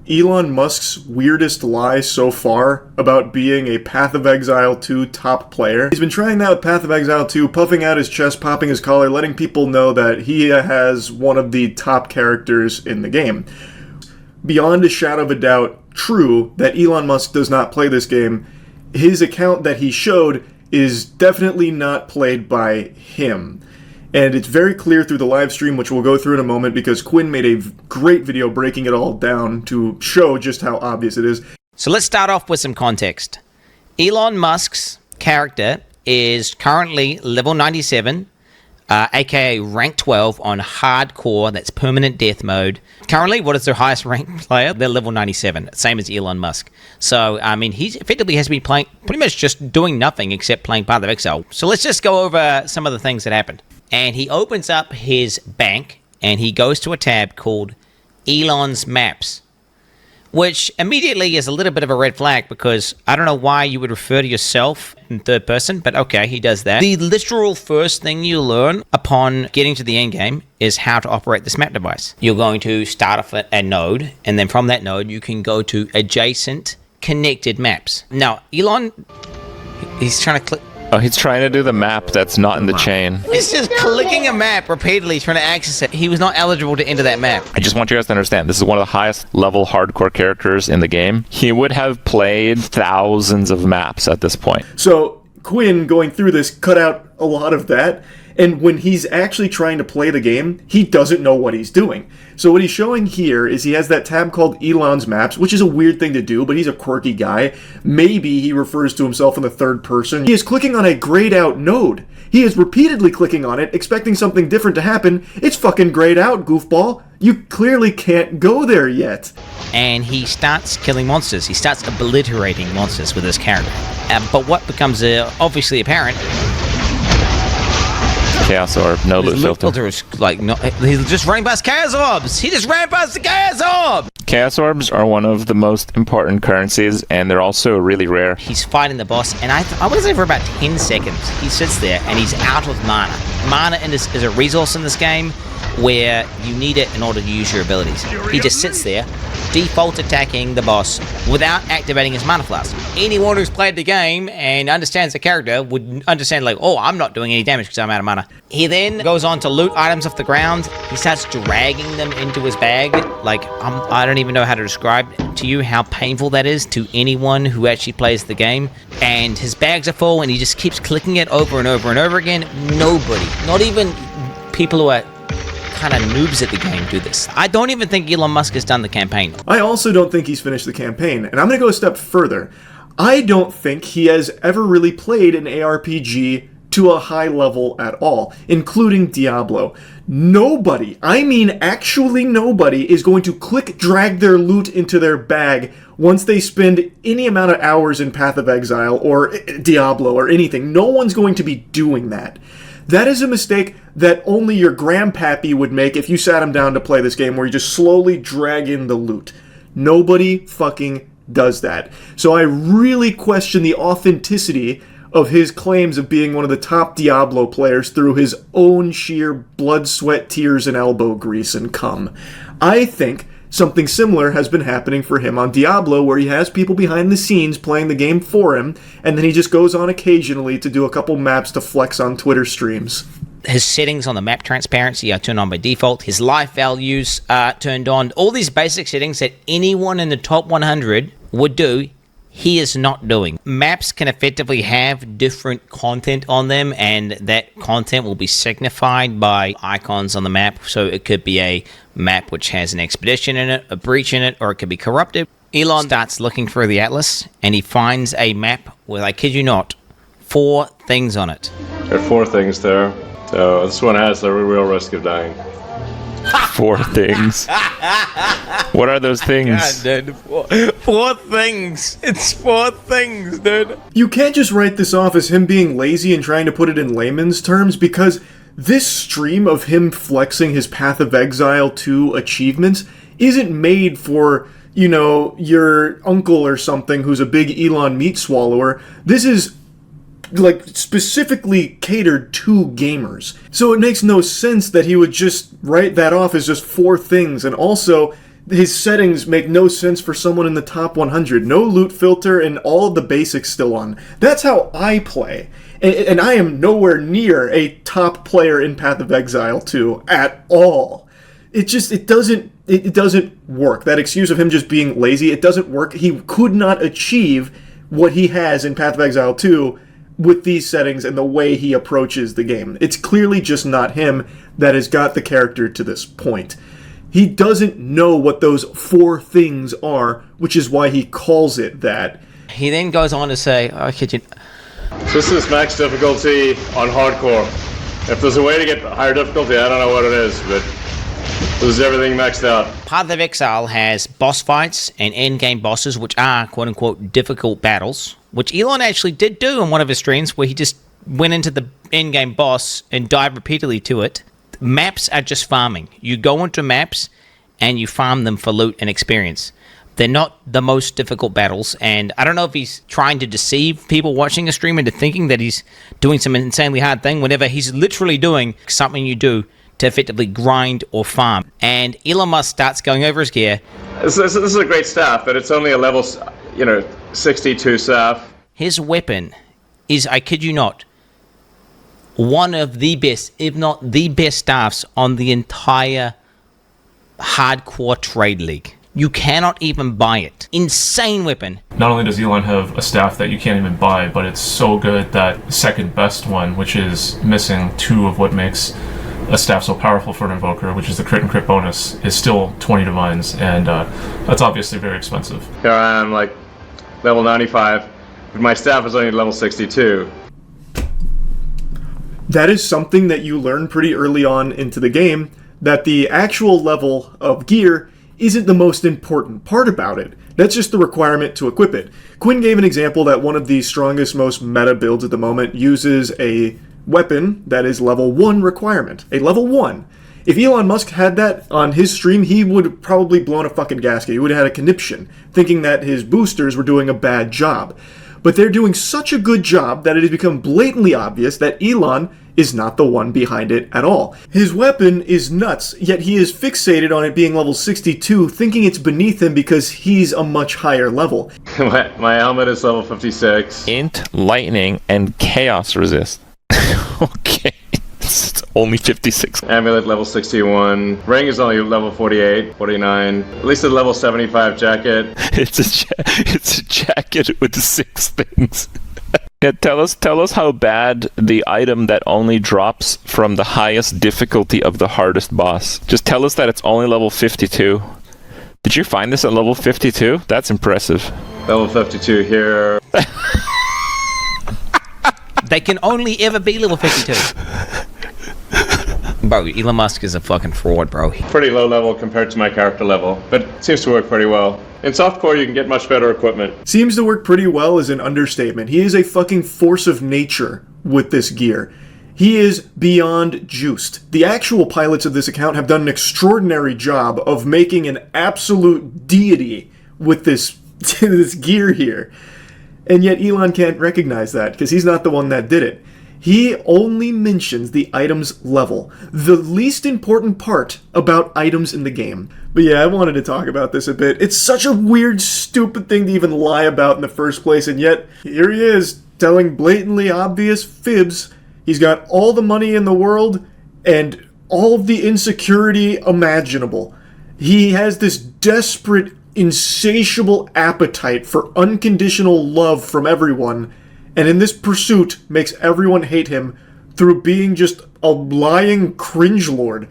Elon Musk's weirdest lie so far about being a Path of Exile 2 top player. He's been trying that with Path of Exile 2, puffing out his chest, popping his collar, letting people know that he has one of the top characters in the game. Beyond a shadow of a doubt, true that Elon Musk does not play this game. His account that he showed is definitely not played by him. And it's very clear through the live stream, which we'll go through in a moment, because Quinn made a great video breaking it all down to show just how obvious it is. So let's start off with some context. Elon Musk's character is currently level 97, aka rank 12 on hardcore, that's permanent death mode. Currently, what is their highest ranked player? They're level 97, same as Elon Musk. So, I mean, he effectively has been playing, pretty much just doing nothing except playing Path of Exile. So let's just go over some of the things that happened. And he opens up his bank, and he goes to a tab called Elon's Maps, which immediately is a little bit of a red flag, because I don't know why you would refer to yourself in third person, but okay, he does that. The literal first thing you learn upon getting to the end game is how to operate this map device. You're going to start off at a node, and then from that node, you can go to adjacent connected maps. Now, Elon, he's trying to click. Oh, he's trying to do the map that's not in the chain. He's just clicking a map repeatedly, trying to access it. He was not eligible to enter that map. I just want you guys to understand, this is one of the highest level hardcore characters in the game. He would have played thousands of maps at this point. So Quinn, going through this, cut out a lot of that. And when he's actually trying to play the game, he doesn't know what he's doing. So what he's showing here is he has that tab called Elon's Maps, which is a weird thing to do, but he's a quirky guy. Maybe he refers to himself in the third person. He is clicking on a grayed out node. He is repeatedly clicking on it, expecting something different to happen. It's fucking grayed out, goofball. You clearly can't go there yet. And he starts killing monsters. He starts obliterating monsters with his character. But what becomes obviously apparent... Chaos Orb, no loot filter. Is like, no, he's just running past Chaos Orbs! He just ran past the Chaos Orb! Chaos Orbs are one of the most important currencies, and they're also really rare. He's fighting the boss, and I want to say for about 10 seconds, he sits there, and he's out of mana. Mana is a resource in this game where you need it in order to use your abilities. He just sits there, default attacking the boss without activating his mana flask. Anyone who's played the game and understands the character would understand, like, oh, I'm not doing any damage because I'm out of mana. He then goes on to loot items off the ground. He starts dragging them into his bag. Like, I don't even know how to describe to you how painful that is to anyone who actually plays the game. And his bags are full, and he just keeps clicking it over and over and over again. Nobody, not even people who are kind of noobs at the game, do this. I don't even think Elon Musk has done the campaign. I also don't think he's finished the campaign, and I'm going to go a step further. I don't think he has ever really played an ARPG to a high level at all, including Diablo. Nobody, I mean actually nobody, is going to drag their loot into their bag once they spend any amount of hours in Path of Exile or Diablo or anything. No one's going to be doing that. That is a mistake that only your grandpappy would make if you sat him down to play this game, where you just slowly drag in the loot. Nobody fucking does that. So I really question the authenticity of his claims of being one of the top Diablo players through his own sheer blood, sweat, tears, and elbow grease and cum. I think something similar has been happening for him on Diablo, where he has people behind the scenes playing the game for him, and then he just goes on occasionally to do a couple maps to flex on Twitter streams. His settings on the map transparency are turned on by default. His life values are turned on. All these basic settings that anyone in the top 100 would do, he is not doing. Maps can effectively have different content on them, and that content will be signified by icons on the map. So it could be a map which has an expedition in it, a breach in it, or it could be corrupted. Elon starts looking through the atlas, and he finds a map with, I kid you not, 4 things on it. There are 4 things there. So this one has a real risk of dying. 4 things. What are those things? God, dude. 4 things. It's 4 things, dude. You can't just write this off as him being lazy and trying to put it in layman's terms, because this stream of him flexing his Path of Exile 2 achievements isn't made for, you know, your uncle or something who's a big Elon meat swallower. This is like specifically catered to gamers. So it makes no sense that he would just write that off as just 4 things. And also, His settings make no sense for someone in the top 100. No loot filter and all of the basics still on. That's how I play. And I am nowhere near a top player in Path of Exile 2 at all. It doesn't work. That excuse of him just being lazy, it doesn't work. He could not achieve what he has in Path of Exile 2 with these settings and the way he approaches the game. It's clearly just not him that has got the character to this point. He doesn't know what those 4 things are, which is why he calls it that. He then goes on to say, oh, kid you... This is max difficulty on hardcore. If there's a way to get higher difficulty, I don't know what it is, but this is everything maxed out. Path of Exile has boss fights and endgame bosses, which are quote-unquote difficult battles, which Elon actually did do in one of his streams, where he just went into the endgame boss and died repeatedly to it. Maps are just farming. You go into maps and you farm them for loot and experience. They're not the most difficult battles, and I don't know if he's trying to deceive people watching a stream into thinking that he's doing some insanely hard thing, whenever he's literally doing something you do to effectively grind or farm. And Elon Musk starts going over his gear. This is a great staff, but it's only a level, 62 staff. His weapon is, I kid you not, one of the best, if not the best staffs on the entire hardcore trade league. You cannot even buy it. Insane weapon. Not only does Elon have a staff that you can't even buy, but it's so good that second best one, which is missing 2 of what makes a staff so powerful for an invoker, which is the crit and crit bonus, is still 20 divines, and that's obviously very expensive. Here I am, level 95, but my staff is only level 62. That is something that you learn pretty early on into the game, that the actual level of gear isn't the most important part about it. That's just the requirement to equip it. Quinn gave an example that one of the strongest, most meta builds at the moment uses a weapon that is level 1 requirement. A level 1. If Elon Musk had that on his stream, he would have probably blown a fucking gasket. He would have had a conniption, thinking that his boosters were doing a bad job. But they're doing such a good job that it has become blatantly obvious that Elon is not the one behind it at all. His weapon is nuts, yet he is fixated on it being level 62, thinking it's beneath him because he's a much higher level. My helmet is level 56. Int, lightning, and chaos resist. Okay. It's only 56. Amulet level 61. Ring is only level 48, 49. At least a level 75 jacket. It's a jacket with 6 things. Yeah, tell us how bad the item that only drops from the highest difficulty of the hardest boss. Just tell us that it's only level 52. Did you find this at level 52? That's impressive. Level 52 here. They can only ever be level 52. Bro, Elon Musk is a fucking fraud, bro. Pretty low level compared to my character level, but it seems to work pretty well. In softcore, you can get much better equipment. Seems to work pretty well is an understatement. He is a fucking force of nature with this gear. He is beyond juiced. The actual pilots of this account have done an extraordinary job of making an absolute deity with this gear here. And yet Elon can't recognize that because he's not the one that did it. He only mentions the item's level, the least important part about items in the game. But yeah, I wanted to talk about this a bit. It's such a weird, stupid thing to even lie about in the first place, and yet here he is, telling blatantly obvious fibs. He's got all the money in the world and all of the insecurity imaginable. He has this desperate, insatiable appetite for unconditional love from everyone, and in this pursuit makes everyone hate him through being just a lying cringe lord.